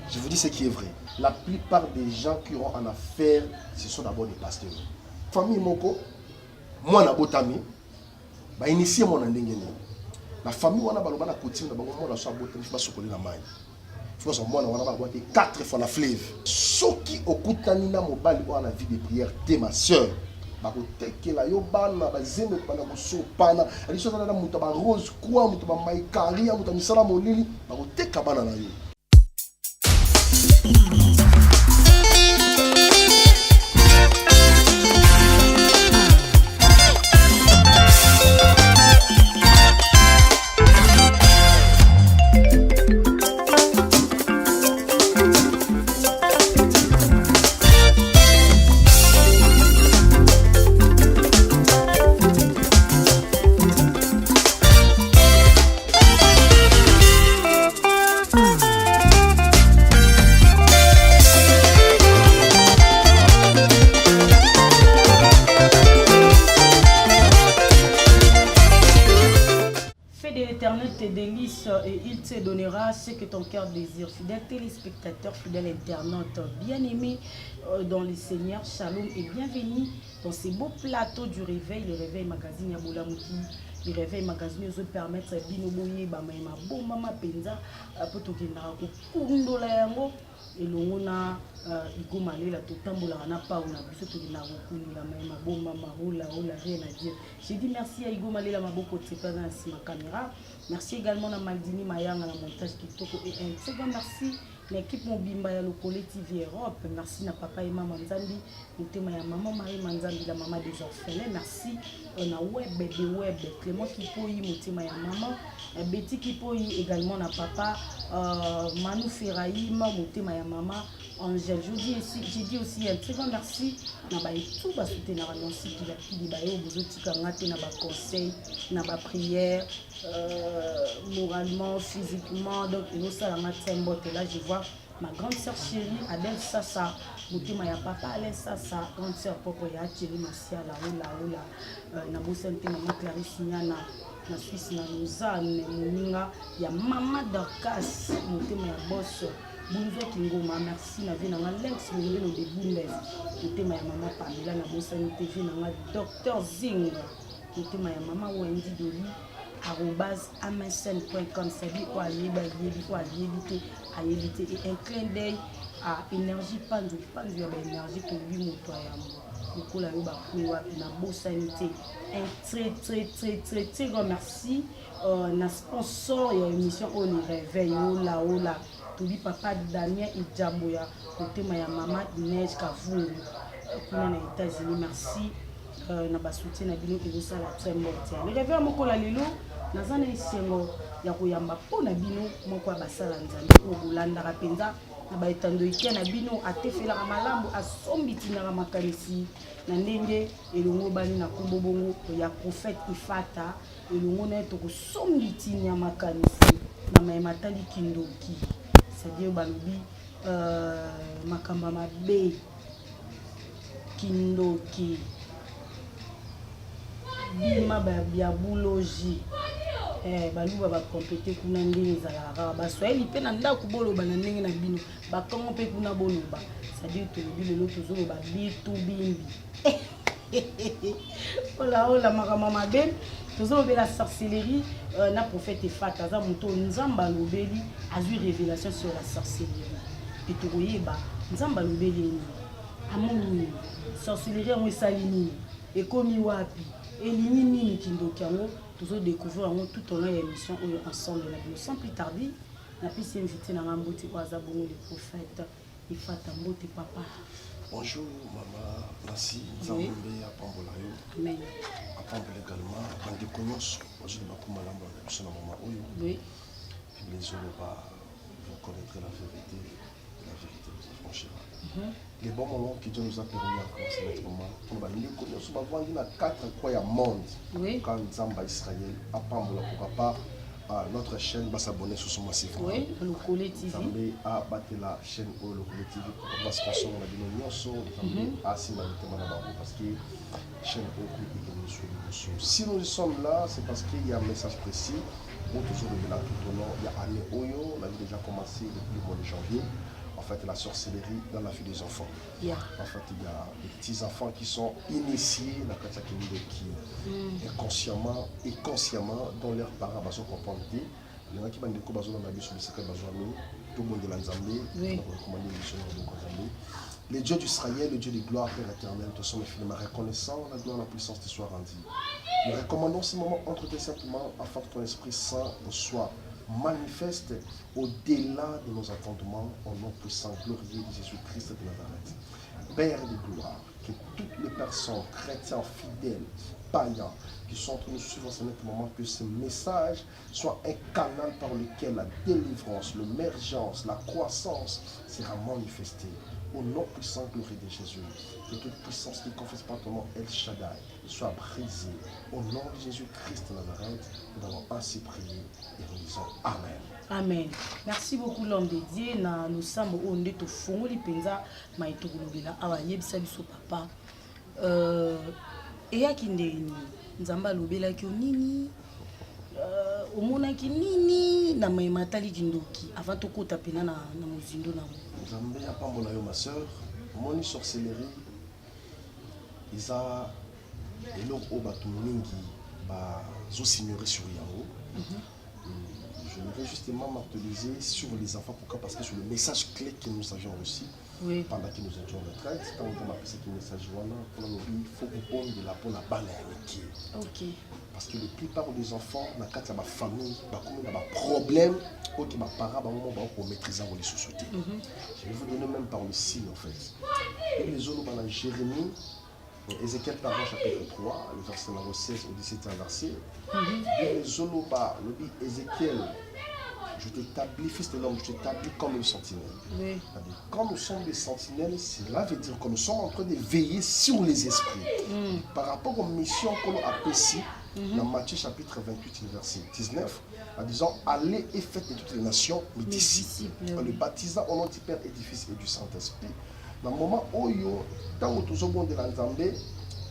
Je vous dis ce qui est vrai. La plupart des gens qui auront en affaire, ce sont d'abord des pasteurs. Famille Moko, moi na botami, ba initier mon andengene. La famille wana baloba na coutume na bango na so botami ba sokoli na mai. Faut so moi na wana ba boiter 4 fois la fleuve. Soki okutani na mobali wana vie de prière, t'es ma sœur. Ba kotekela yo bana ba zeme bana ko sopana. Ali so na muto ba rose kwa muto ba mai karia muto misala molili ba koteka bana na yo. Tes délices et il te donnera ce que ton cœur désire. Fidèles téléspectateurs, fidèles internautes, bien-aimés dans le Seigneur, shalom et bienvenue dans ces beaux plateaux du réveil, le réveil magazine Yaboulamuki. Le réveil magazine nous permettre binoboye bamaima bon mama penza potokenda ko kundola yango elongona ikomalela totambola na pa on a biso tokenda ko kundola maima bon mama ola rien à dire. J'ai dit merci à Igo Malela Maboko Tsepa dans ma caméra. Merci également à Maldini Mayanga la montage Kitoko et un second merci l'équipe Mobimba ya Lokole TV Europe. Merci na papa et maman Nzambi, motema ya maman Marie Manzambi la maman des orphelins. Merci na web de web Clément Kipoyi motema ya maman, Betty Kipoyi également na papa Manu Ferraïma motema ya maman Angèle. J'ai dit aussi un très grand merci na ba tout ba soutenir na nansi qui va qui ba yo bozoti kangate na ba conseil na ba prière moralement physiquement donc nous ça la matsembote là je vois ma grande sœur chérie Adèle Sassa motema ya papa Alain Sassa grande sœur papa ya Thierry Massia la ola na bosante maman Clarisse Nyana na Suisse na Lausanne moninga ya mama Dorcas motema ya boss Bonjour Kingoma, merci na vie na Alex Mengeno de Bundes. Motema ya maman Pamela na Bosani TV na Dr Zing. Motema ya maman Wendy Doli @amsn.com sabi kwa yebite et un clin d'œil à énergie panzu ya ba énergie to lui moto ya mo. Kola yo ba kuwa na Bosani TV. Un très grand merci na sponsor ya émission On réveille ola Tobi papa Daniel Idjamboya, motema ya maman Inès Kavungu, kuna na États-Unis. Merci na ba soutien na bino ezosa la très morte. Le réveil moko la lelo nazana isengo ya koyamba pona bino moko ya basala nzambe o bolanda rapenza na ba etando ikia na bino atefela malambo asombiti na makanisi na ndenge elongo bani na kombo bongo ya prophète Ifata elongo na to kosombiti na makanisi na mayematali kindoki. C'est-à-dire balobi makamba mabe kindoki bima bia buloji baluba ba compléter kuna ndenge ezalaka baswahili pe na ndako boloba na ndenge na bino bakongo pe kuna boloba c'est-à-dire tolobi lelo tozoloba bitu bimbi ola makamba mabe tozolobi la sorcellerie na prophète Ifata za moto nzamba lobeli azui révélation sur la sorcellerie et tokoyeba nzamba lobeli ni amoni sorcellerie ngo esalini ekomi wapi elini nini kindoki yango tozo découvrir yango tout au long de l'émission ensemble na bio sans plus tarder na pisi invité na ngamboti kwa za bongo le prophète Ifata mbote papa. Bonjour maman Nancy, Nzambe à Pambolayo. Amen. À Pambola également, quand des cognos, je ne vais pas malambo na biso na maman oyo. Oui. Les Yoruba, vous connaîtrez la vérité vous affranchira. Les bons moments que Dieu nous a permis à commencer notre moment, pour les cognos, on va vendre dans 4 coins du monde. Oui. Quand Nzamba Israël, à Pambola, pourquoi pas notre chaîne va s'abonner sur son massif. Oui, Lokole TV. Nzambe a battu la chaîne au Lokole TV pour parce qu'on a dit non so Nzambe a simanité parce que chaîne au est sur. Si nous sommes là, c'est parce qu'il y a un message précis toujours de là tout au long. Il y a année Oyo, on avait déjà commencé depuis le mois de janvier. En fait, la sorcellerie dans la vie des enfants. Yeah. En fait, il y a des petits enfants qui sont initiés dans la Katakinde qui inconsciemment et consciemment, dont leurs parents vont comprendre. Il y en a qui vont découvrir dans la vie sur le secret besoin tout le monde de l'Anzambé, les dieux d'Israël, le Dieu de gloire, Père éternel, te sommes infiniment reconnaissants, la gloire, la puissance te soit rendue. Nous recommandons ce moment entre tes simplement afin que ton Esprit Saint soit manifeste au-delà de nos entendements, au nom puissant, glorieux de Jésus-Christ de Nazareth. Père de gloire, que toutes les personnes, chrétiens, fidèles, païens, qui sont en train de suivre ce moment, que ce message soit un canal par lequel la délivrance, l'émergence, la croissance sera manifestée. Au nom puissant, glorieux de Jésus, que toute puissance qui ne confesse pas ton nom, El Shaddai, soit brisée. Au nom de Jésus-Christ de Nazareth, nous avons ainsi prié et nous disons Amen. Amen. Merci beaucoup l'homme de Dieu. Nous sommes au nez de fond, les penza, maïto goulobela, awaye bisabiso papa. Et à qui n'est nzamba lobela ki nini, omona ki nini na maimatali kindoki avant to kota pena na mozindo na mo. Nzambe ya pambola yo ma sœur, moni sorcellerie, isa eloko o bato mingi ba zo s'ignorer sur yango. Je voudrais justement m'actualiser sur les enfants. Pourquoi? Parce que c'est le message clé que nous avions reçu pendant que nous étions en retraite. Quand on a passé ce message, il faut répondre de la bonne banalité. Ok. Parce que la plupart des enfants, dans la famille, il y a des problèmes que les parents vont maîtriser les sociétés. Je vais vous donner même par le signe en fait. Et les autres, dans Jérémie, Ézéchiel pardon, chapitre 3, le verset 16 au 17 verset. Les autres, Ézéchiel, je t'établis, fils de l'homme, je t'établis comme une sentinelle. Oui. Quand nous sommes des sentinelles, cela veut dire que nous sommes en train de veiller sur les esprits. Par rapport aux missions que l'on a ici, dans Matthieu chapitre 28, verset 19, en disant allez et faites de toutes les nations mes disciples, en le baptisant au nom du Père et du Fils et du Saint-Esprit. Dans le moment où dans le monde de l'Anzambé,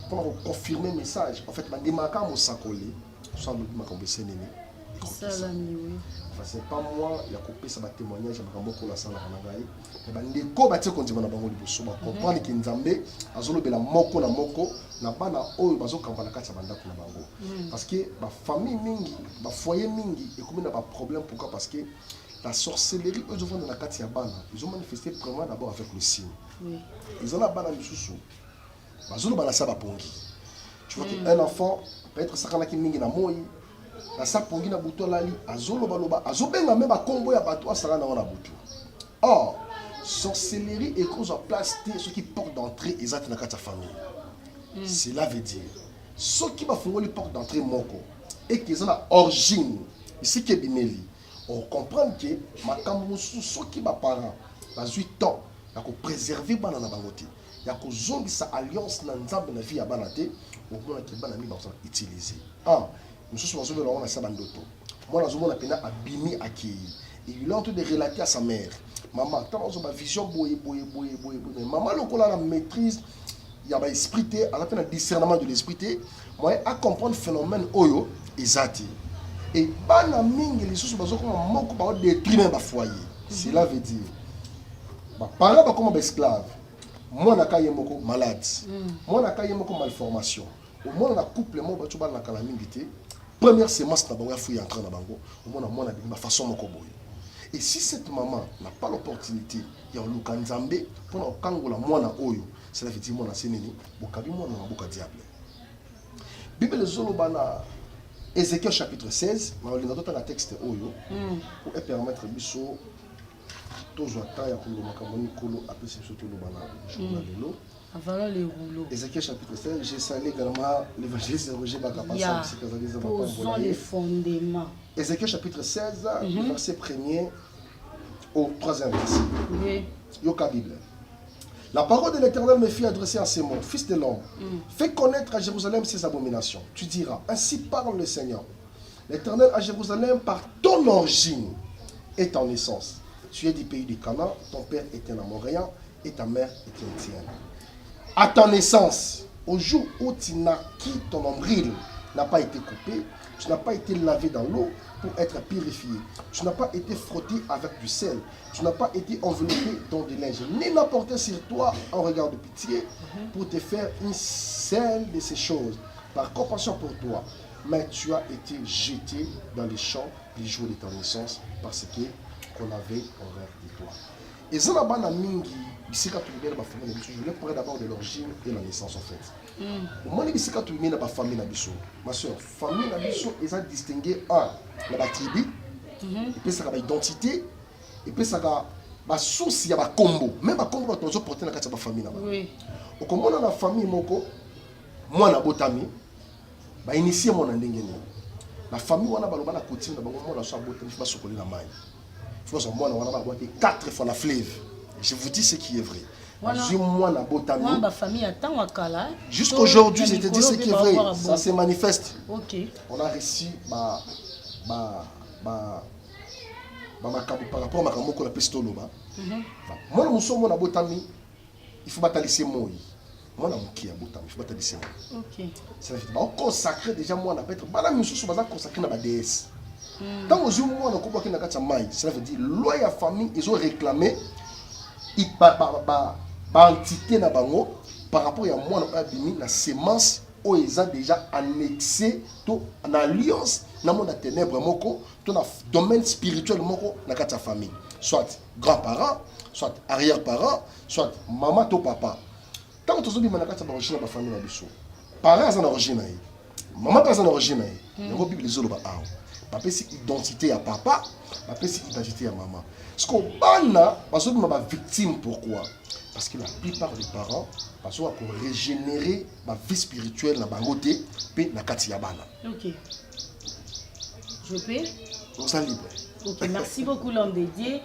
pour confirmer le message, en fait, je démarque mon sacolé, sans le dire que c'est pas moi, il y a coupé ça témoignage, il y a beaucoup de gens qui ont dit que les gens qui ont comprendre que Nzambé a la moko na moko na bana oyo bazo kampana kati banda kuna bango parce que la famille mingi, la foyer mingi et comme il y a des problèmes. Pourquoi? Parce que la sorcellerie eux devant dans la kati ya bana, ils ont manifesté premièrement d'abord avec le signe. Ils ont la bana misusu bazo bana sa ba pongi. Tu vois qu'un enfant peut être sakana ki mingi na moi na sa pongi na buto lali azoloba loba azobenga même ba kombo ya bato asala na ona buto. Or sorcellerie est cause en place ce qui porte d'entrée exact dans la famille. Cela veut dire ceux qui va fondre les portes d'entrée moko et qu'ils ont la origine ici qui est bimeli. On comprend que makambo ceux qui va parents la 8 ans ya ko préserver bana na bangote ya ko zongisa alliance na nzambe na vie ya bana te au moins que bana mi ba utiliser. Nous sommes sur le long de sa bandoto. Moi, nous avons abîmé à qui. Il est en train de relater à sa mère. Maman, quand on a une vision, maman, on a la maîtrise, il y a l'esprit, à la fin, le discernement de l'esprit, moi, à comprendre le phénomène, oyo, exact. Et bana mingi, les choses, comme détruire même foyer. Cela veut dire, parents comme esclaves, moi, je suis malade, moi, je suis malformation. Au moins, on a couple, moi, je suis calamité. Première sémence, on a fouillé en train de bango. Au moins, on a ma façon de koboy. Et si cette maman n'a pas l'opportunité, il y a un Lukanzambe pour kangola mwana oyo, cela veut dire mwana seneni, bokabi mwana na boka diable. Bible zolo bana Ézéchiel chapitre 16, on a un texte oyo pour permettre biso toujours temps ya kolo makamoni kolo après surtout le bana journal de l'eau. Avant les rouleaux. Ézéchiel chapitre 16, j'ai salé également l'évangéliste Roger Bakapassa. Posons les fondements. Ézéchiel chapitre 16, verset 1er au 3e verset. Oui. Yoka Bible. La parole de l'Éternel me fit adresser à ces mots. Fils de l'homme, fais connaître à Jérusalem ses abominations. Tu diras, ainsi parle le Seigneur. L'Éternel à Jérusalem par ton origine et ton naissance. Tu es du pays du Canaan, ton père était un Amoréen et ta mère était une Étienne. À ta naissance, au jour où tu naquis, ton nombril n'a pas été coupé, Tu n'as pas été lavé dans l'eau pour être purifié. Tu n'as pas été frotté avec du sel. Tu n'as pas été enveloppé dans des linges. Ni n'apporter sur toi un regard de pitié pour te faire une seule de ces choses. Par compassion pour toi. Mais tu as été jeté dans les champs les jours de ta naissance parce que qu'on avait envers de toi. Et ça n'a pas mingi. Je voulais parler d'abord de l'origine et la naissance en fait. Moi, je suis dans la famille. Ma soeur, famille est distinguée la tribu, et puis ça a l'identité, et puis ça a la source, il y a un combo. Même un combo, on peut porter dans la famille. Donc, comme on a la famille, moi, je suis botami, je initié mon endingé. La famille, on a la coutume, on a la botami, il faut se la main. Il faut que moi, on a 4 fois la fleuve. Je vous dis ce qui est vrai. Jusqu'aujourd'hui, je te dis ce qui est vrai. Ça se manifeste. On a réussi par rapport à ma pistolo. Moi, je suis un botami. Il faut batailler moi. Moi, je suis un botami. Il faut batailler moi. Ça veut dire qu'on consacre déjà moi. Je suis consacré à la déesse. Tant que je suis cela veut dire loi et famille, ils ont réclamé l'entité par rapport à moi, la sémence où ils ont déjà annexé en alliance dans le ténèbre, dans le domaine spirituel de la famille. Soit grands-parents, soit arrière-parents, soit maman ou papa. Tant que tu as origine de la famille, parents ont origine, maman ont origine, les autres papa c'est identité à papa, papa c'est identité à maman. Ce qu'on a, parce que ma victime, pourquoi? Parce que la plupart des parents, parce qu'on pour régénérer ma vie spirituelle dans ma côté, puis na katiyabana. Ok. Je peux? On s'en libre. Ok, merci beaucoup l'homme dédié.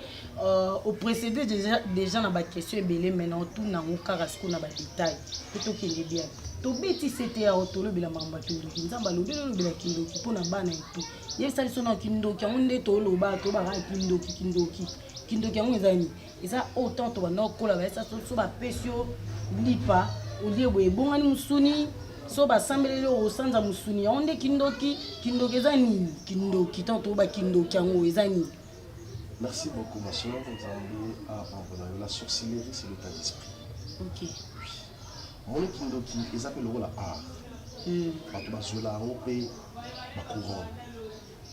Au précédé déjà dans ma question belé maintenant tout na ngokarasko na ba détail. Plutôt qu'il est bien. Tobeti c'était à otolo bila mamba kindoki nzamba lobelo bila kindoki pona bana etu yesa lisona kindoki onde to loba to ba kindoki kindoki yango ezani eza autant to bana kola ba esa so ba pesio lipa olie boye bongani musuni so ba sambelele o sanza musuni onde kindoki ezani kindoki tanto ba kindoki yango ezani. Merci beaucoup ma soeur, la sorcellerie c'est l'état d'esprit. OK. Mon kindoki, ils appellent le rôle à art. Parce que je la robe, ma couronne.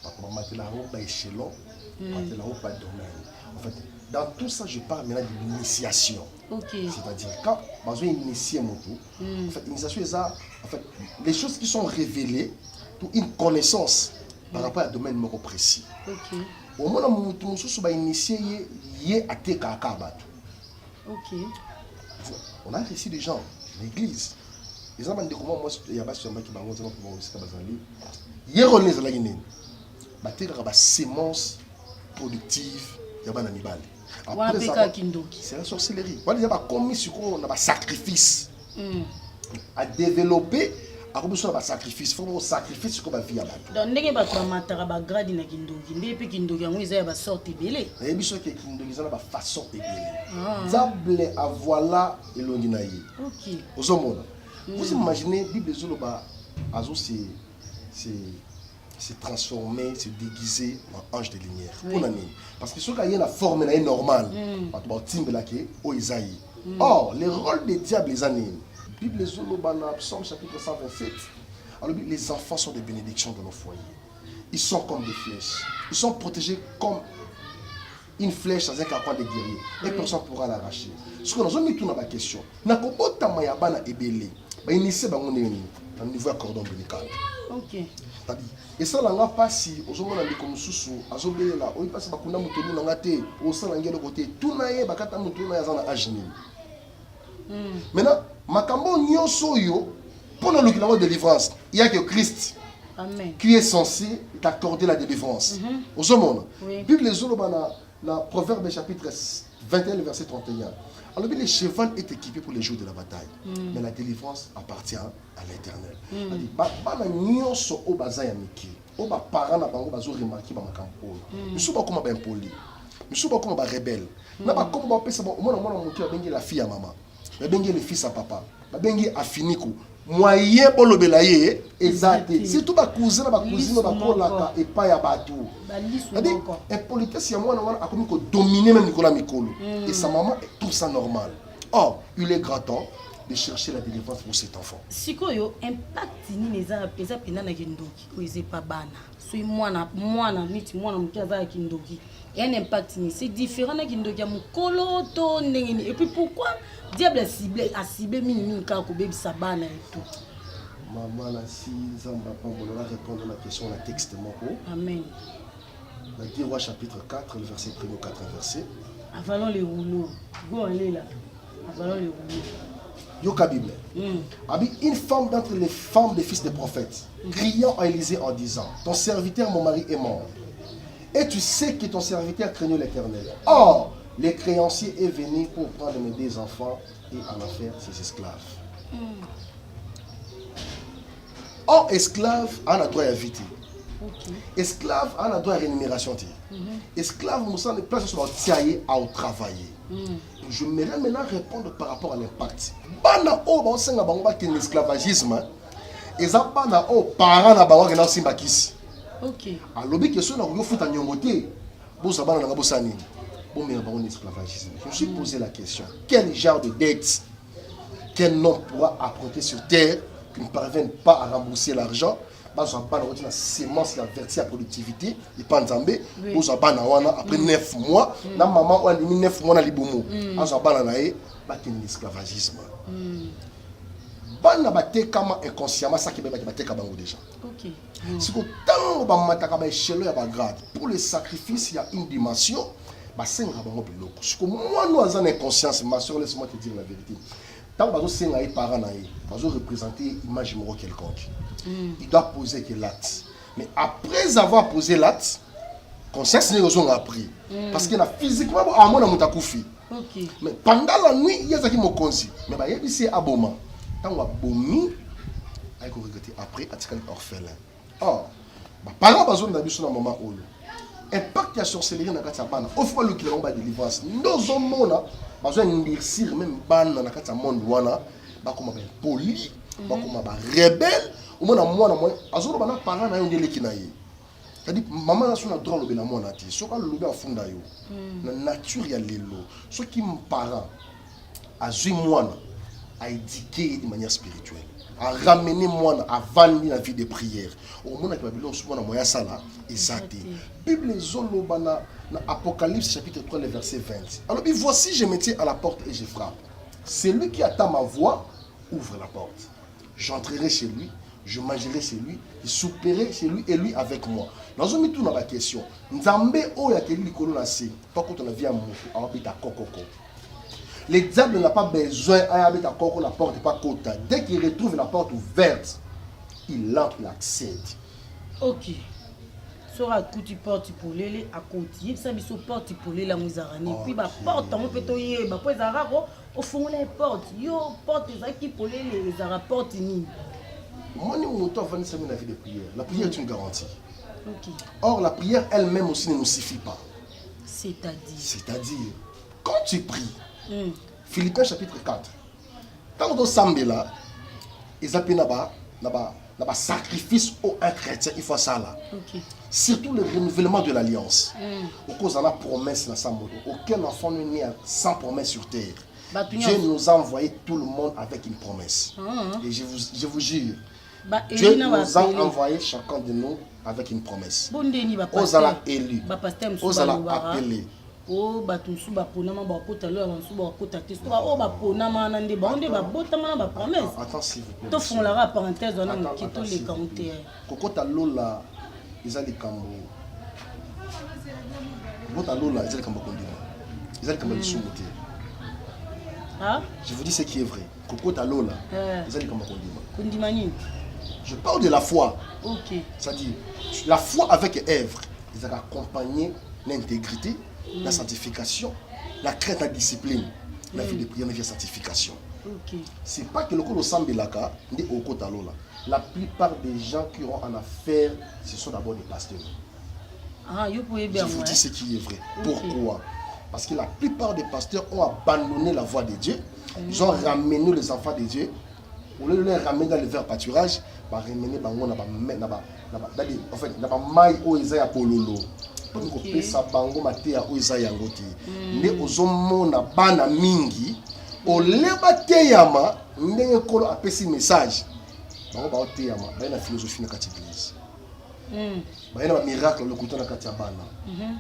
Parce que je la robe, échelon. Parce que je la robe, domaine. En fait, dans tout ça, je parle maintenant de l'initiation. C'est-à-dire, quand je vais initier mon tour, en fait, l'initiation, c'est ça. En fait, les choses qui sont révélées, pour une connaissance par rapport à un domaine précis. Au moment où je vais initier, il y a un tékaka. On a réussi des gens. L'église, les gens qui comment moi il y a pas seulement qui m'ont dit pour c'est pas bazali hier on est là guinéen bater la sémence productive il y a pas n'animal c'est la sorcellerie voilà il y a pas commis sur on a pas sacrifice à développer à besoin d'un sacrifice faut sacrifice qu'on va vivre donc ndenge ba ko matara ba grade na kindoki ndepe kindoki yango eza ba sorte belé et biso que kindoki eza ba façon belé diable à voilà elongi na ye. OK ozomona vous imaginez bible zoloba azo se transformer, se déguiser en ange de lumière. Parce que ce qu'il y a la forme est normale. Or, le rôle des diables les années. Bible Psaume chapitre 127. Alors, les enfants sont des bénédictions de nos foyers. Ils sont comme des flèches. Ils sont protégés comme une flèche dans un carcan de guerrier. Et personne ne pourra l'arracher. Ce que nous avons mis tout dans la question. N'a pas de mayabana ebélé. Il initié dans le niveau de cordon ombilical. OK. Et ça n'a pas si aux hommes de comme sous azobé là on passe bakunda mutoni na ngate au sala ngelo côté tout na ye bakata mutoni na yazana agini. Maintenant makambo nyonso yo pour le la délivrance il y a que Christ. Amen. Qui est censé t'accorder la délivrance. Aux hommes Bible les hommes dans Proverbe chapitre 21 verset 31. Alors le cheval est équipé pour les jours de la bataille, mais la délivrance appartient à l'Éternel. C'est-à-dire, bana nyonso o bazaya miki, o ba parents na bango bazo remarquer ba makampo. Misu ba koma ba impoli, misu ba koma ba rebelle. Na ba koma ba pesa ba mona mona mutu abengi la fille à maman, ba bengi le fils à papa, ba bengi afiniku. moyen pour le belayer exact surtout ba cousin ba cousine ba kolaka et pas ya batou impolitesse ya moi a comme ko dominer même Nicolas Mikolo et sa maman tout ça normal. Or il est grand temps de chercher la délivrance pour cet enfant. Sikoyo impact ni neza pesa pena na kindoki ko eze pa bana so mwana niti mwana mkaza kindoki un impact ni c'est différent na kindoki ya mukolo to ndengeni et puis pourquoi diable a ciblé minimi ka ko bebisa bana et tout. Maman la si nzamba pa bolora répondre à la question la texte moko. Amen. Dans 2 Rois chapitre 4 le verset 1 au 4 verset. Avalons les rouleaux. Go aller là. Avalons les rouleaux. Yoka Bible. Une femme d'entre les femmes des fils des prophètes, criant à Élisée en disant, ton serviteur, mon mari, est mort. Et tu sais que ton serviteur craignait l'Éternel. Or, les créanciers est venu pour prendre mes 2 enfants et en faire ses esclaves. Or, esclave, on a droit à vite. Esclave, on a droit à rémunération. Esclave, on a place sur le à travailler. Je m'aimerais maintenant répondre par rapport à l'impact. Bana o ba senga bango ba ken esclavagisme. Eza bana o parents na bango na simba kisi. OK. Alobi question na ko futa nyongote. Boza bana na bosani. Bon mais bango esclavagisme. Je me suis posé la question. Quel genre de dette quel homme pourra apporter sur terre qui ne parvienne pas à rembourser l'argent? Bazo bana na semence la vertu à productivité et pas nzambe. Boza bana wana après 9 mois na maman on a mis 9 mois na libomo. Bazo bana na e ba ken esclavagisme. Bana bate kama inconsciemment ça qui ba bate ka bango déjà. OK. Si ko tango ba mataka ba échelle ya ba grade pour le sacrifice il y a une dimension ba senga bango biloko. Si ko moi nous en inconscience ma soeur laisse-moi te dire la vérité. Tant que vous avez parents, vous représenter une image quelconque. Il doit poser que l'acte. Mais après avoir posé l'acte, conscience n'est pas appris. Parce qu'il a physiquement à mon amour takoufi. Mais pendant la nuit, il y a ça qui me conseille. Mais il y a ici aboma. Tant que bomi, il faut regretter après à orphelin. Or, parents besoin d'aller sur un moment où impact la sorcellerie dans la bana. Offre le qui va délivrance. Nous hommes besoin d'indexir même ban dans la monde wana ba comme poli ba comme ba rebelle au moins moi azoro bana parents na yo ndele kinaye c'est-à-dire maman na sona droit lobe na mona ti soka lobe afunda yo na nature ya lelo ce qui me parent azui mwana a éduquer de manière spirituelle à ramener moi à vendre la vie de prière au monde qui va bien souvent dans moya sala exacté Bible zoloba na Apocalypse chapitre 3 le verset 20 alors voici je me tiens à la porte et je frappe celui qui attend ma voix ouvre la porte j'entrerai chez lui je mangerai chez lui je souperai chez lui et lui avec moi dans une tout dans la question nzambe o ya keli likolo na se pas quand on a vu un mot on habite à kokoko. Le diable n'a pas besoin d'aller à la porte pas côté. Dès qu'il retrouve la porte ouverte, il entre, il accède. OK. Sora kuti porte pour les à côté. Ça biso porte pour les la muzarani. Puis ba porte on peut toyer ba po zarako au fond les portes. Yo porte ça qui pour les rapports ni. Moi ni mon temps venir servir la vie de prière. La prière est une garantie. OK. Or la prière elle-même aussi ne nous suffit pas. C'est-à-dire quand tu pries Philippiens chapitre 4. Quand on sambe là, ils appellent là-bas sacrifice au un chrétien, il faut ça là. OK. Surtout le renouvellement de l'alliance. Au cause de la promesse dans sa moto. Aucun enfant n'est né sans promesse sur terre. Dieu nous a envoyé tout le monde avec une promesse. Et je vous jure, Dieu nous a envoyé chacun de nous avec une promesse. Aux allons élus, aux allons appelés. Oh batunsu ba ponama ba kota lo ba nsu ba kota te so ba o ba ponama na nde ba onde ba botama na ba promesse. Attends s'il vous plaît. To font la parenthèse on a qui tous les compter. Kokota lola ezali kambo. Kokota lola ezali kambo kondima. Ezali kambo lisumuté. Ah? Je vous dis ce qui est vrai. Kokota lola ezali kambo kondima. Kondima ni. Je parle de la foi. OK. C'est-à-dire la foi avec œuvre, ils ont accompagné l'intégrité, la sanctification, la crainte, la discipline, la vie de prière, la vie de sanctification. OK. C'est pas que le coup de Sambelaka, la plupart des gens qui ont en affaire, ce sont d'abord des pasteurs. Ah, je vous dis ce qui est vrai. Pourquoi? Parce que la plupart des pasteurs ont abandonné la voie de Dieu. Ils ont ramené les enfants de Dieu au lieu de les ramener dans le vers pâturage, va ramener bango na ba en fait na ba mai o eza ya pololo. Donc on peut ça bango maté o eza yango te. Nde ozomona bana mingi o leba te yama ndenge kolo apesi message. Bango ba te yama ba na philosophie na kati église. Ba na miracle le couteau na kati ya bana.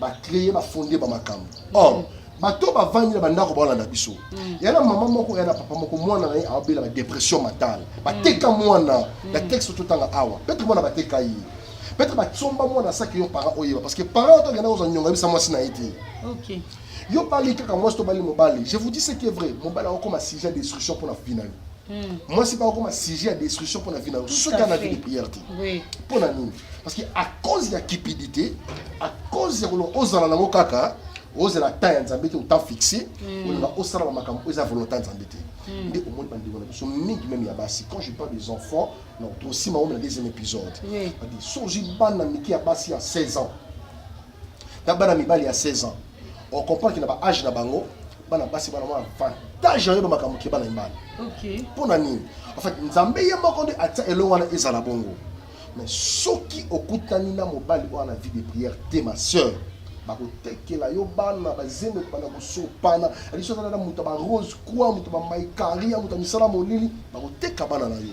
Ba créer ba fonder ba makambo. Or bato ba vandi ba ndako ba landa biso. Yana maman moko yana papa moko mwana na abela ba dépression mentale. Ba teka mwana la texte tout tanga awa. Peut-être mwana ba teka yi. Peut-être ba tsomba mwana ça que yo parents oyeba parce que parents to gana ozo nyonga bisa mwasi na été. OK. Yo parli kaka moi to bali mobali. Je vous dis ce qui est vrai. Mobali a comme un sujet de destruction pour la finale. Moi c'est pas comme un sujet de destruction pour la finale. Ce qu'on a vu de prière. Oui. Pour la nuit. Parce que à cause de la cupidité, à cause de l'ozala na kaka ose la taille nzambe te autant fixé on va osala makambo eza volonté nzambe te ndé au monde bandi wana so mingi même ya basi quand je parle des enfants non aussi ma dans le deuxième épisode oui dit soji bana miki ya basi à 16 ans ta bana mibali à 16 ans on comprend qu'il n'a pas âge na bango bana basi bana mo avantage yo makambo ki bana mbali OK pour nani en fait nzambe ye moko de ata elo wana ezala bongo mais soki okutani na mobali wana vie de prière te ma sœur bako tekela yo bana bazeme bana kosopana aliso na muta ba rose quoi muta ba maikaria muta misala molili bako teka bana na yo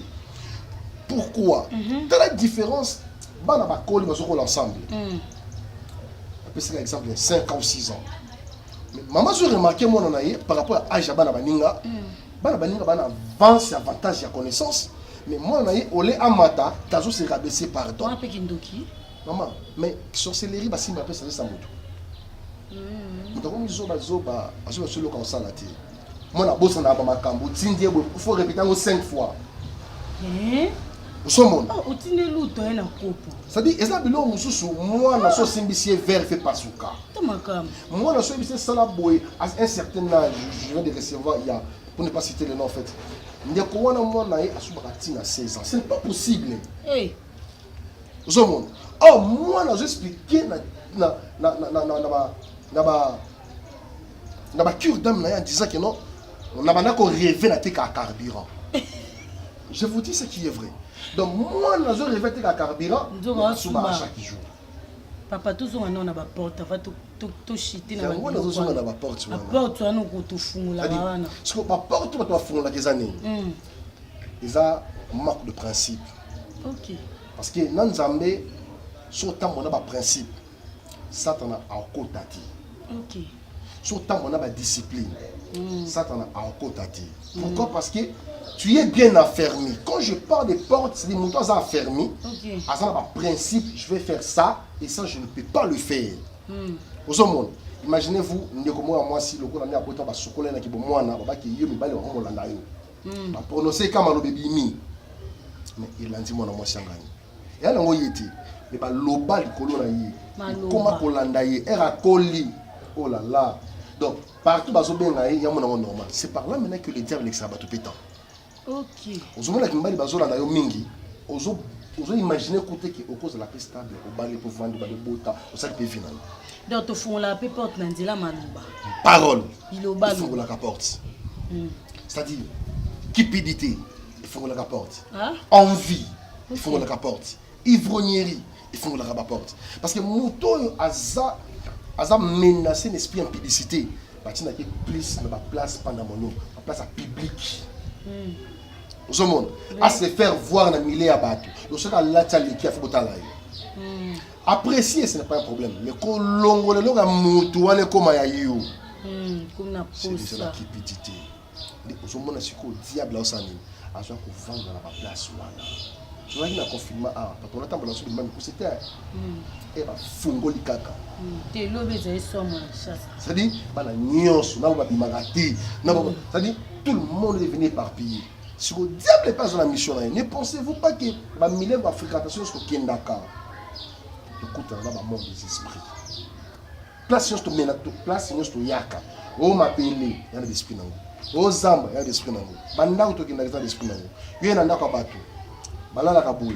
pourquoi dans la différence bana ba koli bazoko l'ensemble c'est l'exemple de 5 ans ou 6 ans mais maman je remarqué moi na ye par rapport à âge bana baninga bana avance avantage ya connaissance mais moi na ye olé amata tazo se rabaisser pardon un peu kindoki maman mais sorcellerie basimba pe ça moto donc on iso bazoba azo solo comme ça la té moi na bossa na ba makambo tindie il faut répéter 5 fois Somon. Oh, utine luto ena kopo. Ça dit eza bilo mususu moi na so simbisie vert fait pasuka. Tamakam. Moi na so simbisie sala boy à un certain âge je viens de recevoir il y a pour ne pas citer le nom en fait. Ndeko wana moi na ye asubaka tina 16 ans. Ce n'est pas possible. Eh. Somon. Oh moi na je expliquer na ba cure d'âme na en disant que non on a maintenant qu'on rêver na teka carburant. Je vous dis ce qui est vrai. Donc moi je rêve teka carburant souvent chaque jour. Papa tous on a ba porte va to chiter na ba. Moi on a ba porte wana. Porte wana ko to fungula wana. Parce que ba porte to fungula des années. Ils a manque de principe. OK. Parce que dans Nzambe surtout on a ba principe. Satan a okotati. OK. Surtout on a ba discipline. Satan a okotati. Pourquoi? Parce que tu es bien affermi. Quand je parle des portes, c'est des moutons affermis. Okay. À ça, principe, je vais faire ça et ça, je ne peux pas le faire. Aux hommes, imaginez-vous, moi, si le gars a un peu de chocolat, qui est moi, qui est mi balé, on l'a eu. Prononcer comme un bébé mi. Mais il a dit moi, moi, c'est un gagne. Et elle a dit, mais pas l'oba, le colon a eu. Comment on l'a eu? Elle a collé. Oh là là. Donc, partout, il y a un normal. C'est par là maintenant que le diable est tout pétant. OK. Ozomona kimbali bazola na yo mingi, ozo imaginer côté que au cause de la paix stable, au bali pour vendre bali bota, au ça peut venir. Donc to fond la paix porte na ndila maluba. Parole. Il au bali. Il faut la porte. C'est-à-dire cupidité, il faut la porte. Envie, il faut la porte. Ivrognerie, il faut la porte. Parce que mouton aza menacé l'esprit impudicité. Batina qui plus na place pendant mon nom, la place à public. Au monde à se faire voir dans le milieu à battre. Donc c'est là qui a fait botala. Apprécier ce n'est pas un problème, mais quand l'on le longa mutuane comme ayo. Comme na pousse. C'est la cupidité. Au monde c'est que diable au sani, a soit qu'on vendre dans la place wana. Tu vois il a confinement ah, parce qu'on attend pour la suite même pour c'était et ba fungoli kaka. Te lobe za somo chasse. Ça dit ba na nyonso na ba bimagati, na ba ça dit tout le monde est venu éparpillé. Si le diable n'est pas dans la mission, ne pensez-vous pas que la milieu de la fréquentation est au Kendaka? Écoute, on a un monde des esprits. Place sur Menato, place sur Yaka. Oh, ma pele, il y a des esprits. Oh, Zamba, il y a des esprits. Banda ou toki na des esprits. Il y a un anda kabato. Balala kaboui.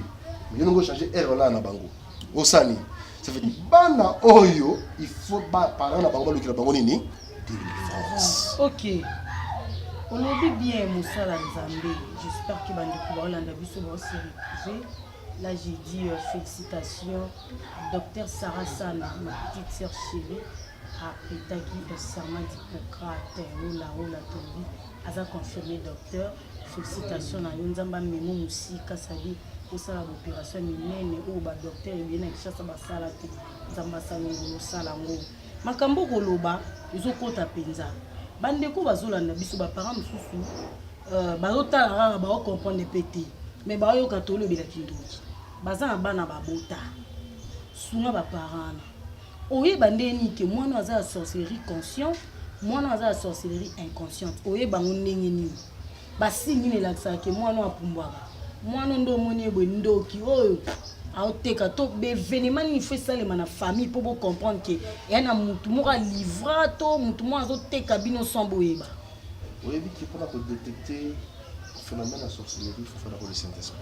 Mais il y a changer erreur là na bango. Oh, Sani. Ça fait dire, banda oyo, il faut pas parler na bango le qui la bango nini. Délivrance. OK. On oublie bien Moussa Lanzambe. J'espère qu'il va nous pouvoir l'enlever. Là, j'ai dit félicitations. Docteur Sarah Sana, ma petite sœur chérie, a établi le serment d'Hippocrate. Ola Tobi. Elle a confirmé, docteur. Félicitations à Yonzamba Memo Moussi Kassadi. Pour ça, l'opération minene, ou le docteur, il vient de chercher sa salate. Zamba Salongo, Salango. Makambo Goloba, ils ont compté à Penza. Bandeko bazolanda biso ba parents mususu bazotala ba comprendre pété mais ba yo katolo bila kindoki baza na bana babota sunga ba parents oye bandeni ke mwana aza sorcellerie consciente mwana aza sorcellerie inconsciente oye bango ndenge nini basingi ne laksa ke mwana apumbwaka mwana ndo moni ebwe ndoki oyo aoteka to bevenema nini fait salema na famille pour comprendre que ya na mutu moko livra to mutu moko azoteka bino sans boyeba. Oui, qui pour détecter le phénomène de sorcellerie, il faut faire le Saint-Esprit.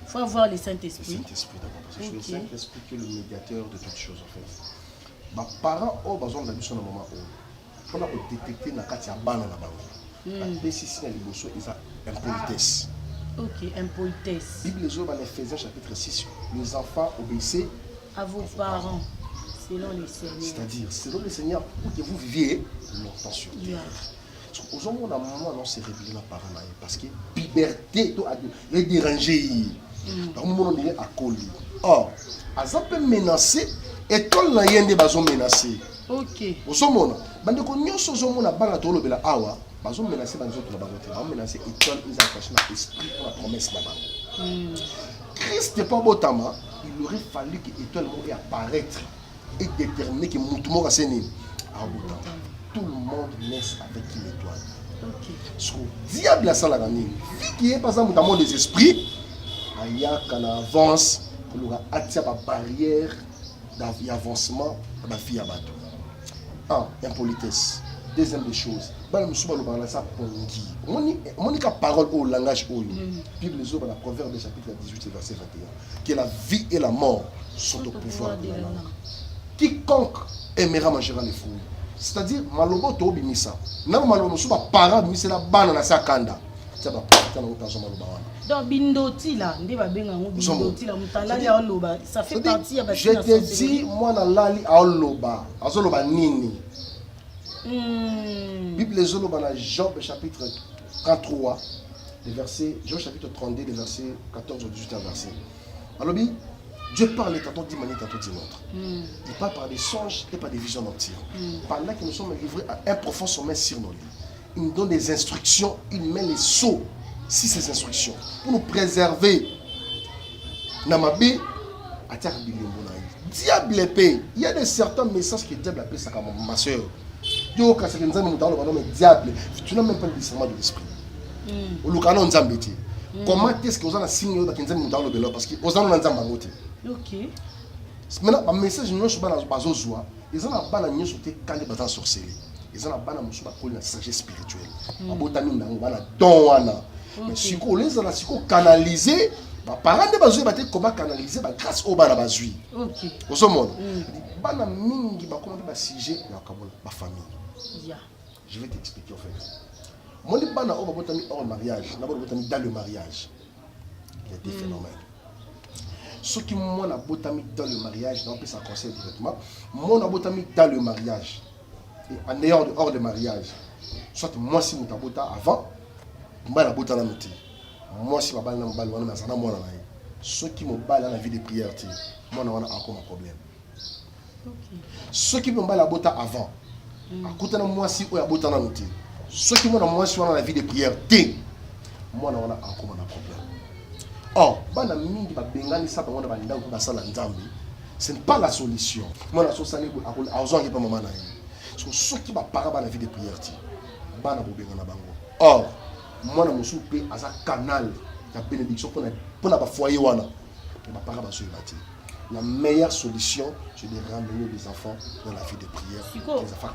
Il faut avoir le Saint-Esprit. Le Saint-Esprit d'abord, parce que c'est le Saint-Esprit qui est le médiateur de toutes choses en fait. Les parents ont besoin de la mission à un moment où pour détecter la katia bana na bango. La décision de l'émotion est impolitesse. Ok, impolitesse. Bible dans Ephésiens chapitre 6, les enfants obéissez à vos parents, selon les Seigneurs. C'est-à-dire, selon les Seigneurs, pour que vous viviez longtemps sur terre. Aujourd'hui, on a moment se révéler par parents parce que liberté est dérangée. Donc, on est à coller. Or, ils ont menacé et tout le monde est menacé. Ok. Aujourd'hui, bande ko nyonso zo mona banga to lobela awa bazo menacer banzo to bango te ba menacer étoile ils accrochent na esprit pour la promesse na bango. Christ n'est pas botama, il aurait fallu que étoile mo apparaître et déterminer que mutu mo kaseni a botama. Tout le monde naît avec une étoile. Ok. Ce que diable a ça la gagné. Vu qu'il est par exemple dans le monde des esprits, aya kana avance pour leur attirer la barrière d'avancement de la vie à bateau. Impolitesse. Deuxième des choses, on parole au langage au Bible dans la Proverbe chapitre 18 verset 21 que la vie et la mort sont au pouvoir de la langue. Quiconque aimera mangera les fruits. C'est-à-dire malobo to bimisa. Na malobo so ba para bimisa la bana na sakanda. Ça va pas dans autant maloba wana. Donc bindoti là, ndé ba benga ngo bindoti là mutala ya oloba, ça fait partie ya ba. Je te dis moi na lali a oloba, azoloba nini. Bible les dans Job chapitre 33, les versets, Job chapitre 32, les versets 14 au 18 verset. Alors, Dieu parle tantôt d'une manière, tantôt d'une autre. Il parle par des songes et par des visions nocturnes. Par là que nous sommes livrés à un profond sommeil sur nos lits. Il nous donne des instructions, il met les sceaux sur ces instructions pour nous préserver. Namabé, diable épée. Il y a des certains messages que diable appelle ça comme ma soeur. Dieu quand c'est que nous avons mais diable, tu n'as même pas le discernement de l'esprit. Comment est-ce que vous avez un signe de Kinzam dans le belo parce que vous avez un zambangote. OK. Maintenant, le message nous sur bana bazozoa, ils ont bana nyo sur te quand les bazan sorcellerie. Ils ont bana musu ba la sagesse spirituelle. Abotami na bana don wana. Mais si ko les ala si ko canaliser, ba parents de bazui ba te comment canaliser ba grâce au bana bazui. OK. Au sommet. Bana mingi ba comment ba sujet na kabola ba famille. Yeah. Je vais t'expliquer en fait. Moi, les bana on va botaner hors mariage, d'abord botaner dans le mariage. Il y a des phénomènes. Ceux qui moi la botaner dans le mariage, on peut s'en conseiller directement. Moi la botaner dans le mariage et en dehors de hors de mariage. Soit moi si mon tabota avant, moi la botaner noté. Moi si ma balle na balle wana na moi na. Ceux qui me balle la vie de prière, moi on a encore un problème. Ceux qui me balle la bota avant. À côté de moi si on a botaner noté. Ceux qui m'ont moi sur la vie de prière, moi on a encore un problème. Or, ce n'est pas la solution. Moi la solution c'est ceux qui parlent la vie de prière. Or, moi je suis un canal de bénédiction pour la foyer. La meilleure solution, c'est de ramener les enfants dans la vie de prière. Les enfants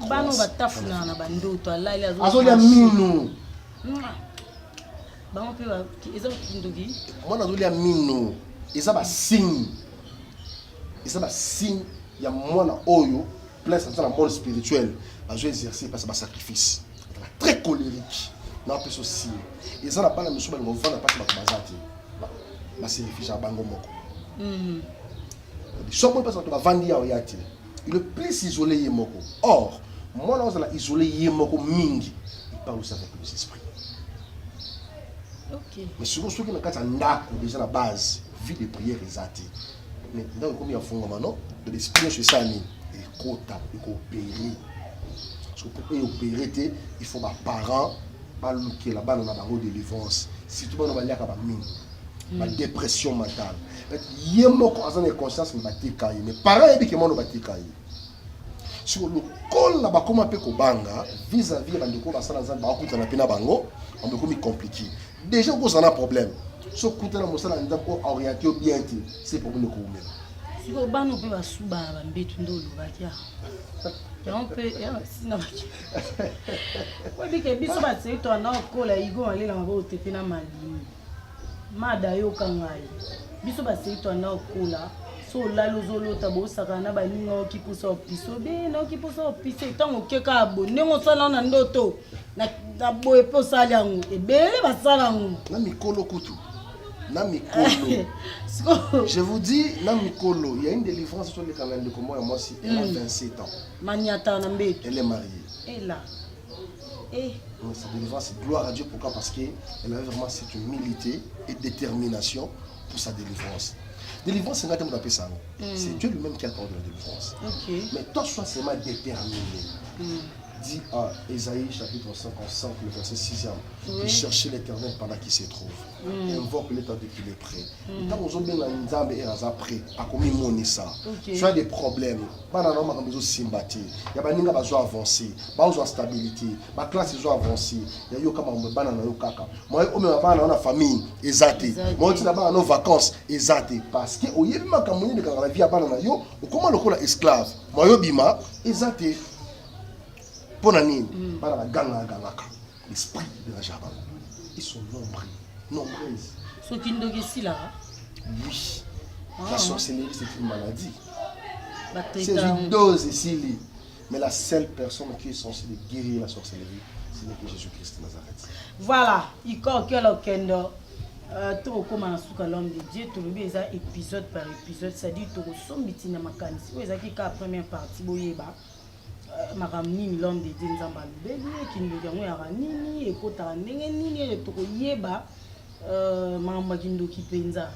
il y a moins oyo, place dans le monde spirituel, à exercer parce que sacrifice. Très colérique. na peso si et ça na pas la mission ba ngova na pas ba bazati ba se réfugié à bango moko so moi parce que ba vandi ya yati il est plus isolé yé moko or moi là on a isolé yé moko mingi il parle aussi avec les esprits. OK mais souvent ceux qui na kata ndako déjà la base vie de prière exate mais dans comme il y a fond maintenant de l'esprit sur ça ni et kota et coopérer parce que pour opérer il faut ba parents pas looker là-bas dans la barre de délivrance surtout dans la ba mine la dépression mentale yemoko azana conscience me batikaye mais parents ebi ke mono batikaye sur le col là ba comment pe ko banga vis-à-vis bandeko basala za ba kuta na pena bango on be komi compliqué déjà ko ça na problème so kuta na mosala nda ko orienter bien ti c'est pour nous ko même si ko bano pe basuba ba mbetu ndolo bakia on peut sinon ouais bike biso ba tse to na ko la igo ale la mabo tepena malimi mada yo kangai biso ba tse to na ko la so la lozolo tabo sakana ba ningo ki puso piso be no ki puso piso tango keka abonne ngo sala na ndoto na boye po sala ngo ebele ba sala ngo na mikolo kutu na mikolo je vous dis na mikolo il y a une délivrance sur le canal de comment moi si elle a 27 ans maniata na mbeto elle est mariée et là et cette délivrance gloire à Dieu pourquoi parce que elle avait vraiment cette humilité et détermination pour sa délivrance. Délivrance, c'est c'est Dieu lui-même qui accorde la délivrance. Okay. Mais toi, sois seulement déterminé. Dit à Ésaïe chapitre 55, le verset 6e, de chercher l'éternel pendant qu'il se trouve. Invoque l'état dès qu'il est prêt. Quand vous avez un Nzambe et un prêt, à combien de ça. Tu as des problèmes. Il y a besoin de sympathie. Il y a besoin d'avancer. Il y a besoin de stabilité. Ma classe est avancée. Il y a besoin de kaka. Moi, je suis dans la famille. Exacté. Moi, je suis dans nos vacances. Exacté. Parce que il y a la vie à banana yo. Comment le col esclave. Moi, je suis exacté. Pour l'année, par la l'esprit de la Java. Ils sont nombreuses. Ce qui nous dit là. Oui. La sorcellerie, c'est une maladie. C'est une dose ici. Mais la seule personne qui est censée guérir la sorcellerie, c'est que Jésus-Christ de Nazareth. Voilà. Il y a quelqu'un tout comme l'homme de Dieu, tout le monde épisode par épisode, c'est-à-dire tout le monde est mécanisme. Vous avez la première partie, makamni l'homme de Dieu nzamba lubeli kindoki yango ya nini ekota ndenge nini tokoyeba mamba kindoki penza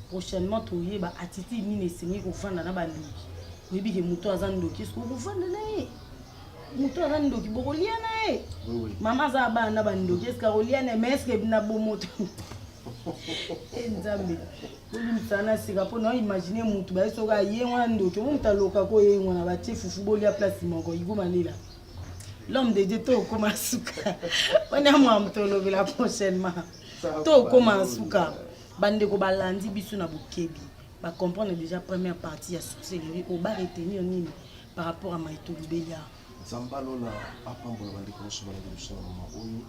prochainement toyeba attitude nini esengi kofanda na bandoki oyebi ke moto aza ndoki soki okofanda na ye moto aza ndoki bokolia na ye mama aza bana na bandoki eske akolia na ye mais eske na bomoto nzambe olimsana sika mpo na imagine mutu baye soki aye wana ndoki momutu aloka koyengo na batie fufu bolia place moko igumalela l'homme de Dieu to okoma suka wana mwa moto olobela prochainement to okoma suka bandeko balandi biso na bokebi bacomprendre déjà première partie ya sorcellerie oba retenir nini par rapport à maito lubelia zambalola apambola bandeko nyonso balandi biso na mama oyo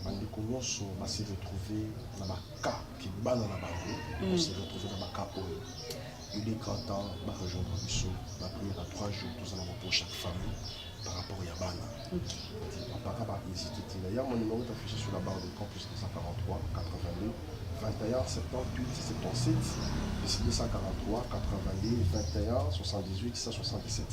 bandeko nyonso basi retrouver na baka ki bana na bango on se retrouver na baka oyo il est grand temps de rejoindre biso la prière à 3 jours tous en pour chaque famille par rapport à Bana. Papa va hésiter. Il y a mon numéro affiché sur la barre de camp plus 243 82 21 78 77 243 82 21 78 177.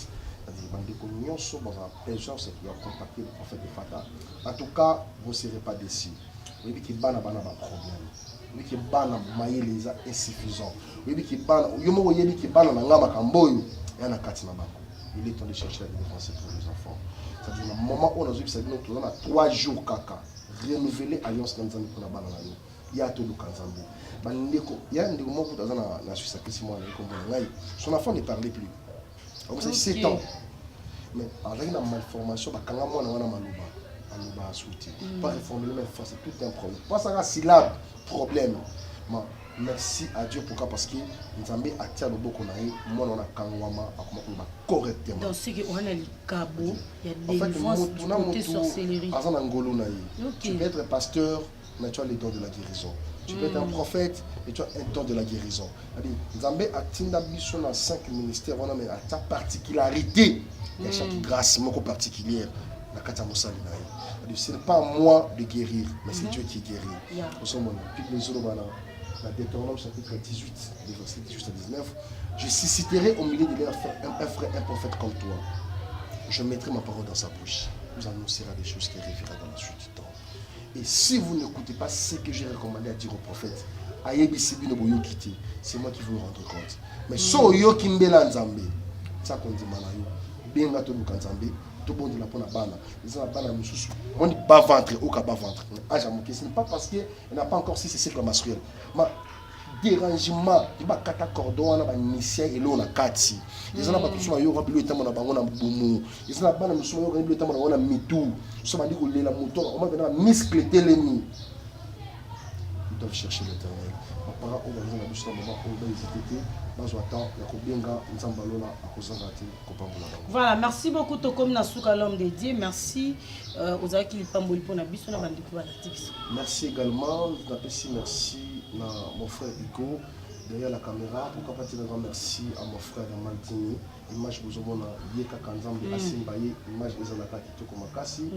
C'est-à-dire bandeko nyonso dans un pécheur c'est qui a contacté le prophète de Fata. En tout cas, vous ne serez pas déçus. Vous voyez que Bana Bana a un problème. Vous voyez que Bana maïe les a insuffisants. Vous voyez que Bana yomo voyez que Bana ngama kamboyo et na katina bako. Il est temps de chercher la délivrance pour les enfants. C'est-à-dire le moment où on a vu ça nous a 3 jours kaka renouveler alliance dans pour la Bana là. Il y a tout le kanzambe. Bandeko, il y a un moment où dans la Suisse à Kisimo na son enfant ne parlait plus. Donc c'est 7 ans. Mais avec la malformation, bah, quand on a malouba souhaité. Pas réformer même fois, c'est tout un problème. Pas ça syllabe problème. Mais merci à Dieu pourquoi parce que nous avons attiré le beaucoup naï, moi on a kangwama correctement. Donc c'est que on a le cabo, il y a des délivrance du côté sorcellerie. Par exemple ngolo naï. Tu peux être pasteur, mais tu as les dons de la guérison. Tu peux être un prophète et tu as un don de la guérison. Nzambe atinda biso na 5 ministères, on a mais ta particularité. Il y a chaque grâce moko particulière. Ce n'est pas à moi de guérir, mais c'est Dieu qui guérit. La Deutéronome chapitre 18, verset 18 à 19. Je susciterai au milieu de leur un frère, un prophète comme toi. Je mettrai ma parole dans sa bouche. Vous annoncera des choses qui arriveront dans la suite du temps. Et si vous n'écoutez pas ce que j'ai recommandé à dire au prophète, c'est moi qui vous rendre compte. Mais so yo kimbela nzambe, ça qu'on dit manayo, benga to lukanzambe, to bon de la pona bana, ils ont la bana mususu. On dit bas ventre ou ka bas ventre. Ah jamais, ce n'est pas parce que il n'a pas encore si c'est cycle menstruel. Ma dérangement, il va kata cordon na ba mission et l'on a kati. Ils ont pas tout ça yo rabilo etamo na bango na bumu. Ils ont la bana mususu yo rabilo etamo na wana mitou. So ba ndiko lela moto, on va venir muscle telemi. Ils doivent chercher l'Éternel. Mes parents ont besoin de ce moment où ils voilà, merci beaucoup Tokom Nasuka l'homme de Dieu. Merci aux amis qui pour la merci également, merci à mon frère Hugo derrière la caméra. Pourquoi pas dire un grand merci à mon frère Maldini. Image bozomona yeka kanzambe asimbaye image ezalaka kitoko makasi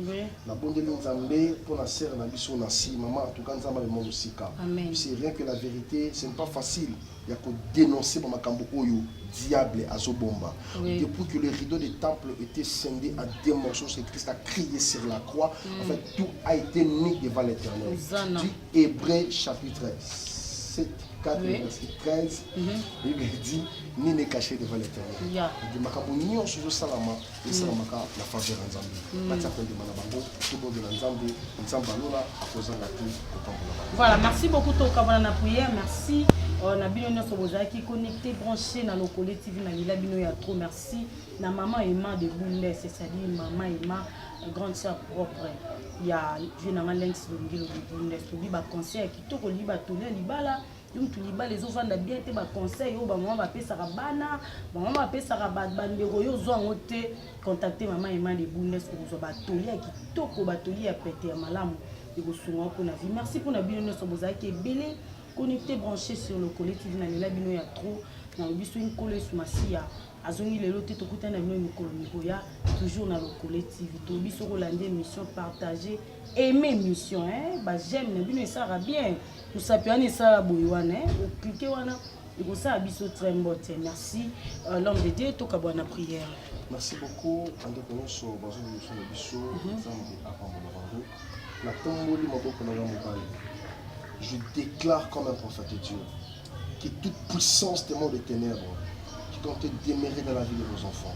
na bondeli nzambe pour na sœur na biso na si maman en tout cas nzamba le musika. C'est rien que la vérité, ce n'est pas facile. Il y a que dénoncer makambo oyo diable azobomba. Depuis que le rideau des temples était scindé à deux morceaux, c'est Christ a crié sur la croix. En fait, tout a été mis devant l'Éternel. Du Hébreux chapitre 7, 4, verset 13, il dit ni n'est caché devant l'Éternel. Il dit makambo nyo sujo salama, et salamaka la faveur nzambe. Matia ko de manabango, tout bon de nzambe, nzamba lola akozanga ti kopambola. Voilà, merci beaucoup Tokabana na prière, merci. On a bien qui connecté, branché dans nos collectifs, dans la bino ya trop merci. Na maman Emma de Boulay, c'est-à-dire maman Emma, grande sœur propre. Il y a Jenama Lenx de Boulay, qui dit conseil qui toko liba tourner libala. Donc tu liba les enfants bien te ba conseil au ba maman va payer sarabana, maman va payer sarabad bandero yo zo ngote contacter maman Emma de Boulay pour zo ba tolia qui toko ba tolia péter malamu et go sunga pour na vie. Merci pour na bino so bozaki est belé. Connecté, branché sur le collectif, il y a trop. Il y a une collectif, il y a toujours dans le collectif. Il y a une mission partagée, aimer mission. J'aime, ça va bien. Nous savons ça, cliquez et ça a très bon. Merci. L'homme de Dieu, tout à la prière. Merci beaucoup. Je déclare comme un prophète de Dieu que toute puissance des mondes des ténèbres qui compte demeurer dans la vie de vos enfants,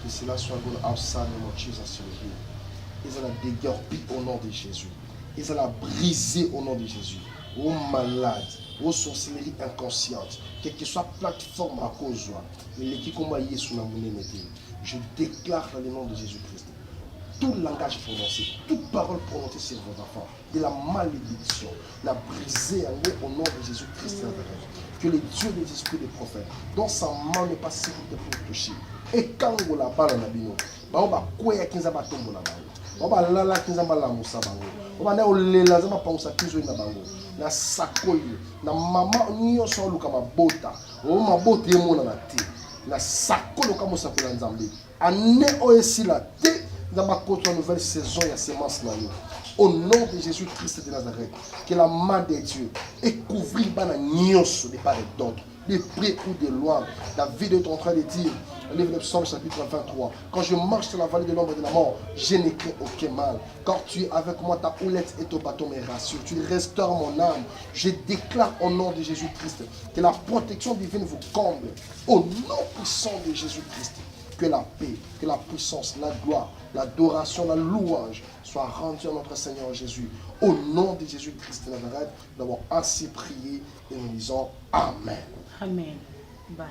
que cela soit outside of Jesus. Ils allaient la déguerpir au nom de Jésus. Ils allaient la briser au nom de Jésus. Aux malades, aux sorcelleries inconscientes, quelle que soit la plateforme à cause de l'équipe sous la monnaie, je déclare dans le nom de Jésus-Christ. Tout langage prononcé, toute parole prononcée sur vos enfants, de la malédiction, la briser au nom de Jésus-Christ. Que le Dieu des esprits des prophètes, dont sa main n'est pas sécurité pour toucher, et quand vous la balle en abino, on va quoi à 15 ans tomber la balle, on va la 15 ans la moussa bango, on va aller la zama pensa 15 ans na bango, na sakoyo, na maman nyo so luka mabota, o mabota yemo na te, na sakoyo kama sakola nzambe, ane oesi la te. Dans ma nouvelle saison, il y a semence là. Au nom de Jésus-Christ de Nazareth, que la main de Dieu ait couvert de part et d'autre, de près ou de loin. David est en train de dire, le livre de Psaume chapitre 23, quand je marche sur la vallée de l'ombre de la mort, je n'ai craint aucun mal. Quand tu es avec moi, ta houlette et ton bâton me rassurent. Tu restaures mon âme. Je déclare au nom de Jésus-Christ que la protection divine vous comble. Au nom puissant de Jésus-Christ. Que la paix, que la puissance, la gloire, l'adoration, la louange soient rendues à notre Seigneur Jésus. Au nom de Jésus-Christ de Nazareth, nous avons ainsi prié et nous disons Amen. Amen. Bye.